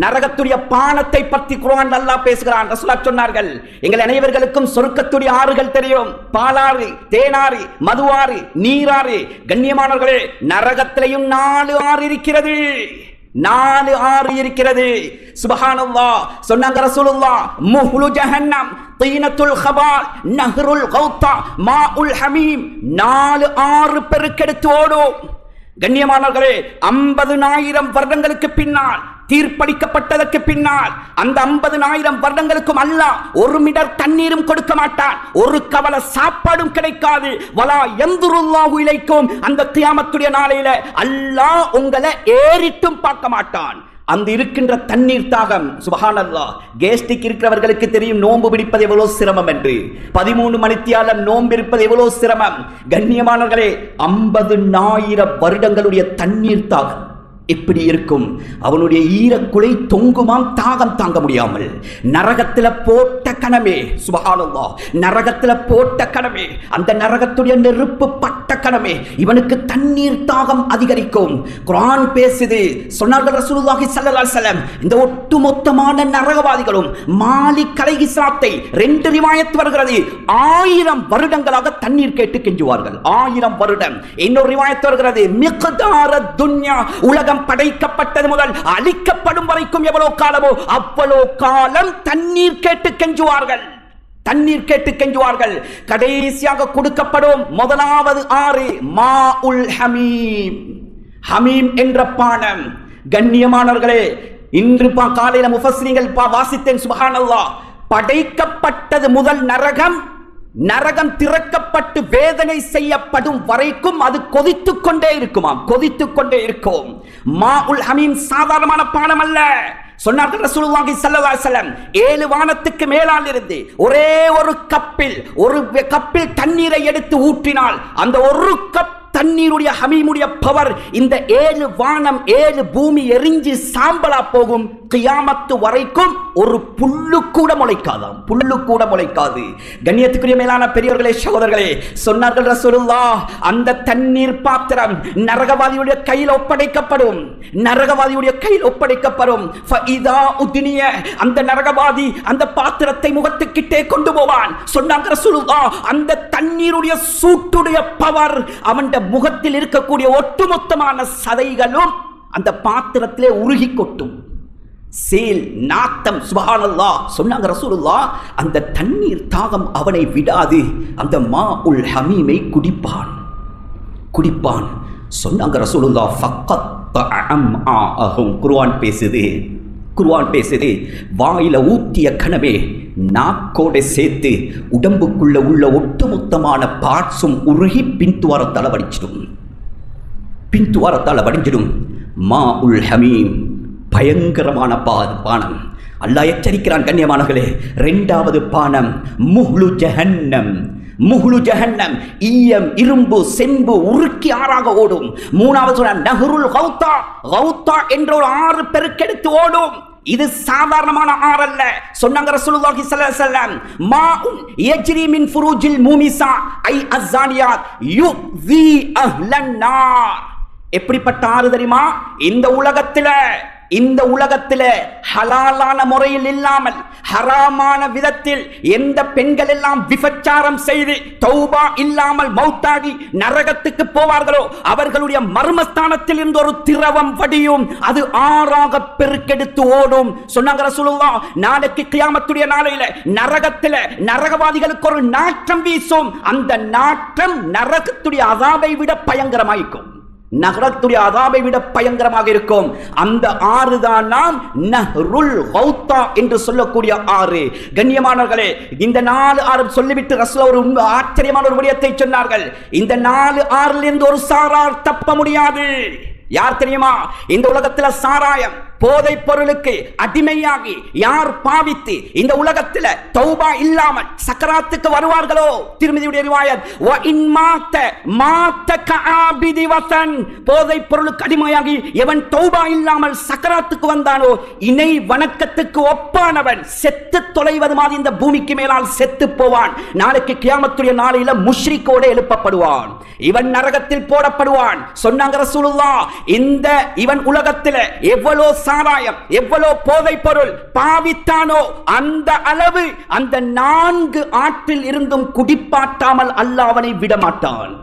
நரகத்துடைய பானத்தை பற்றி குர்ஆன் அல்லாஹ் பேசுகிறான். ரசூலுல்லாஹ் சொன்னார்கள், எங்கள் அனைவர்களுக்கும் சொர்க்கத்துடைய ஆறுகள் தெரியும். பாலாறு, தேனாறு, மதுவாறு, நீராறு. கண்ணியமானவர்களே, நரகத்திலையும் 4 ஆறு இருக்கிறது. 4 ஆறு இருக்கிறது. சுப்ஹானல்லாஹ். சொன்னாங்க ரசூலுல்லாஹ், முஹ்லு ஜஹன்னம், தீனத்துல் ஹபால், நஹ்ருல் கௌத்தா, மாஉல் ஹமீம். 4 ஆறு பெருக்கெடுத்து ஓடும். கண்ணியமானவர்களே, 50,000 வருடங்களுக்கு பின்னால், தீர்ப்பளிக்கப்பட்டதற்கு பின்னால், அந்த 50,000 வருடங்களுக்கும் அல்லாஹ் ஒரு மிடர் தண்ணீரும் கொடுக்க மாட்டான், ஒரு கவலை சாப்பாடும் கிடைக்காது. வலா யன்துருல்லாஹு இலைக்கும். அந்த கியாமத்துடைய நாளையில அல்லாஹ் உங்களை ஏறிட்டும் பார்க்க மாட்டான். அந்த இருக்கின்ற தண்ணீர் தாகம், சுப்ஹானல்லாஹ். கேஸ்ட்ரிக் இருக்கிறவர்களுக்கு தெரியும் நோன்பு பிடிப்பது எவ்வளவு சிரமம் என்று. 13 மணித்தியாலம் நோன்பு இருப்பது எவ்வளவு சிரமம். கண்ணியமானவர்களே, 50,000 வருடங்களுடைய தண்ணீர் தாகம் எப்படி இருக்கும்? அவனுடைய ஈரக்குலை தொங்குமாம், தாகம் தாங்க முடியாமல். நரகத்தில் போட்ட கணமே, சுப்ஹானல்லாஹ், நரகத்தில் போட்ட கணமே, அந்த நரகத்துடைய நெருப்பு பட்ட கணமே, இவனுக்கு தண்ணீர் தாகம் அதிகரிக்கும். குர்ஆன் பேசுது. சொன்னார்கள் ரசூலுல்லாஹி ஸல்லல்லாஹு அலைஹி வஸல்லம், இந்த ஒட்டுமொத்தமான நரகவாதிகளும் மாலிக் அலைஹிஸ்ஸலாத்தை 2 ரிவாயத் வருகிறது, 1000 வருடங்களாக தண்ணீர் கேட்டு கெஞ்சுவார்கள். 1000 வருடம். இன்னொரு ரிவாயத் வருகிறது, மிக்தார துன்யா, உலகம் படைக்கப்பட்டது முதல் அழிக்கப்படும் வரைக்கும் எவ்வளவு காலமோ அவ்வளவு காலம் தண்ணீர் கேட்டு கெஞ்சுவார்கள். தண்ணீர் கேட்டு கெஞ்சுவார்கள். கடைசியாக கொடுக்கப்படும் முதலாவது ஆறு மாஉல் ஹமீம். ஹமீம் என்ற பானம். கண்ணியமானவர்களே, இன்று காலையில முஃபஸ்ஸிரீன்கள் வாசித்தேன். சுப்ஹானல்லாஹ். படைக்கப்பட்டது முதல் நரகம் திறக்கப்பட்டு வேதனை செய்யப்படும் வரைக்கும் அது கொதித்துக் கொண்டே இருக்குமாம், கொதித்துக் கொண்டே இருக்கும். மாஉல் ஹமீம் சாதாரணமான பானம் அல்ல. சொன்னார்கள் ரசூலுல்லாஹி ஸல்லல்லாஹு அலைஹி வஸல்லம், 7 வானத்துக்கு மேலால் இருந்து ஒரே ஒரு கப்பில் தண்ணீரை எடுத்து ஊற்றினால் அந்த ஒரு கப் தண்ணீருடைய ஹமீமுடைய பவர் இந்த 7 வானம் 7 பூமி எரிஞ்சு சாம்பலா போகும். கியாமத்து வரைக்கும் ஒரு புல்லு கூட முளைக்காதாம், புல்லு கூட முளைக்காது. கண்ணியத்துக்குரிய மேலான பெரியவர்களே, சகோதரர்களே, சொன்னார்கள் ரசூலுல்லாஹ், அந்த தண்ணீர் பாத்திரம் நரகவாதியுடைய கையில் ஒப்படைக்கப்படும். நரகவாதியுடைய கையில் ஒப்படைக்கப்படும். ஃபஇதா உத்னிய, அந்த நரகவாதி அந்த பாத்திரத்தை முகத்துக்கிட்டே கொண்டு போவான். சொன்னாங்க ரசூலுல்லாஹ், அந்த தண்ணீருடைய சூட்டுடைய பவர் அவன் முகத்தில் இருக்கக்கூடிய ஒட்டுமொத்தமான சதைகளும் அந்த பாத்திரத்திலே உருகி கொட்டும். சேல் நாத்தம், சுப்ஹானல்லாஹ். சொன்னாங்க ரசூலுல்லாஹ், அந்த தண்ணீர் தாகம் அவனை விடாது. அந்த மாஉல் ஹமீமை குடிப்பான். சொன்னாங்க ரசூலுல்லாஹ், ஃபக்கத் அம்ஆஹும். குர்ஆன் பேசுது. வாயில ஊத்திய கனவே நாக்கோட சேர்த்து உடம்புக்குள்ள உள்ள ஒட்டுமொத்தமான பார்ட்ஸும் உருகி பின்துவாரத்தால் வடிஞ்சிடும். மாஉல் ஹமீம் பயங்கரமான பானம். அல்லாஹ் எச்சரிக்கிறான். கண்ணியமானவர்களே, 2வது பானம் முஹ்லு ஜஹன்னம். ஈயம், இரும்பு, செம்பு உருக்கி ஆறாக ஓடும். 3வது சொன்ன நஹ்ருல் கௌத்தா என்ற ஒரு ஆறு பெருக்கெடுத்து ஓடும். இது சாதாரணமான ஆறு அல்ல. சொன்னாங்க ரசூலுல்லாஹி ஸல்லல்லாஹு அலைஹி வஸல்லம், மாஉன் யஜ்ரி மின் ஃபுரூஜில் மூமிஸா ஐ அஸ்ஸானியாத் யுஸி அஹ்லன் நார். எப்படிப்பட்ட ஆறு தெரியுமா? இந்த உலகத்தில ஹலாலான முறையில் இல்லாமல் ஹராமான விதத்தில் எந்த பெண்கள் எல்லாம் விபச்சாரம் செய்து தௌபா இல்லாமல் மௌத்தாகி நரகத்துக்கு போவார்களோ அவர்களுடைய மர்மஸ்தானத்தில் இருந்து ஒரு திரவம் வடியும். அது ஆறாக பெருக்கெடுத்து ஓடும். சொன்னாங்க ரசூலுல்லாஹ், நாளைக்கு கியாமத்துடைய நாளையில நரகத்தில நரகவாதிகளுக்கு ஒரு நாற்றம் வீசும். அந்த நாற்றம் நரகத்துடைய அதாபை விட பயங்கரமாயிருக்கும். நரகத்துடைய அதாபை விட பயங்கரமாக இருக்கும். அந்த ஆறு தான் நாம் நஹ்ருல் கௌத்தா என்று சொல்லக்கூடிய ஆறு. கண்ணியமானவர்களே, இந்த 4 ஆறு சொல்லிவிட்டு ரசூல் ஒரு ஆச்சரியமான ஒரு விடயத்தை சொன்னார்கள். இந்த 4 ஆறிலிருந்து ஒரு சாரார் தப்ப முடியாது. யார் தெரியுமா? இந்த உலகத்தில் சாராயம் போதை பொருளுக்கு அடிமையாகி யார் பாவித்து இந்த உலகத்தில் தௌபா இல்லாமல் சக்கராத்துக்கு வருவார்களோ, திருமதியுடைய ரிவாயத், வ இன் மாத்த கஆபிதி வஸன், போதை பொருளுக்கு அடிமையாகி எவன் தௌபா இல்லாமல் சக்கராத்துக்கு வந்தானோ இணை வணக்கத்துக்கு ஒப்பானவன் செத்து தொலைவது மாதிரி இந்த பூமிக்கு மேலால் செத்து போவான். நாளைக்கு கியாமத்துடைய நாளையில முஷ்ரிக்கோட எழுப்பப்படுவான். இவன் நரகத்தில் போடப்படுவான். சொன்னாங்க ரசூலுல்லாஹ், இவன் உலகத்தில் எவ்வளவு சாராயம், எவ்வளவு போதைப் பொருள் பாவித்தானோ அந்த அளவு அந்த 4 ஆற்றில் இருந்தும் குடிப்பாட்டாமல் அல்லாஹ் அவனை விடமாட்டான்.